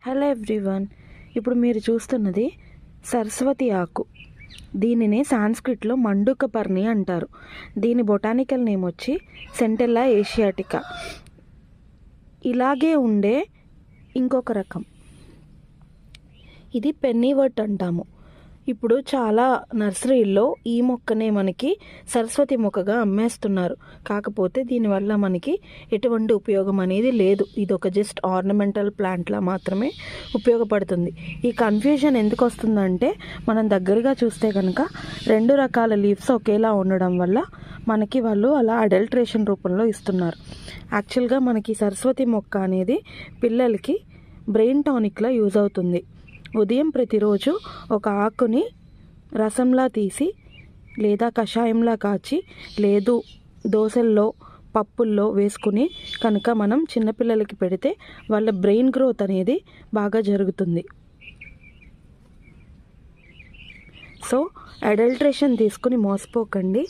Hello everyone. ఇప్పుడు మీరు చూస్తున్నది సరస్వతి ఆకు. దీనిని సాంస్క్రిట్లో మండుకపర్ణి అంటారు. దీని బొటానికల్ నేమ్ వచ్చి సెంటెల్లా ఏషియాటికా. ఇలాగే ఉండే ఇంకొక రకం, ఇది పెన్నీవర్ట్ అంటాము. ఇప్పుడు చాలా నర్సరీల్లో ఈ మొక్కనే మనకి సరస్వతి మొక్కగా అమ్మేస్తున్నారు. కాకపోతే దీనివల్ల మనకి ఎటువంటి ఉపయోగం అనేది లేదు. ఇది ఒక జస్ట్ ఆర్నమెంటల్ ప్లాంట్లా మాత్రమే ఉపయోగపడుతుంది. ఈ కన్ఫ్యూజన్ ఎందుకు వస్తుందంటే, మనం దగ్గరగా చూస్తే కనుక 2 రకాల లీవ్స్ ఒకేలా ఉండడం వల్ల మనకి వాళ్ళు అలా అడల్ట్రేషన్ రూపంలో ఇస్తున్నారు. యాక్చువల్గా మనకి సరస్వతి మొక్క అనేది పిల్లలకి బ్రెయిన్ టానిక్లా యూజ్ అవుతుంది. ఉదయం ప్రతిరోజు ఒక ఆకుని రసంలా తీసి లేదా కషాయంలా కాచి లేదు దోశల్లో పప్పుల్లో వేసుకుని కనుక మనం చిన్నపిల్లలకి పెడితే వాళ్ళ బ్రెయిన్ గ్రోత్ అనేది బాగా జరుగుతుంది. సో అడల్ట్రేషన్ తీసుకుని మోసపోకండి.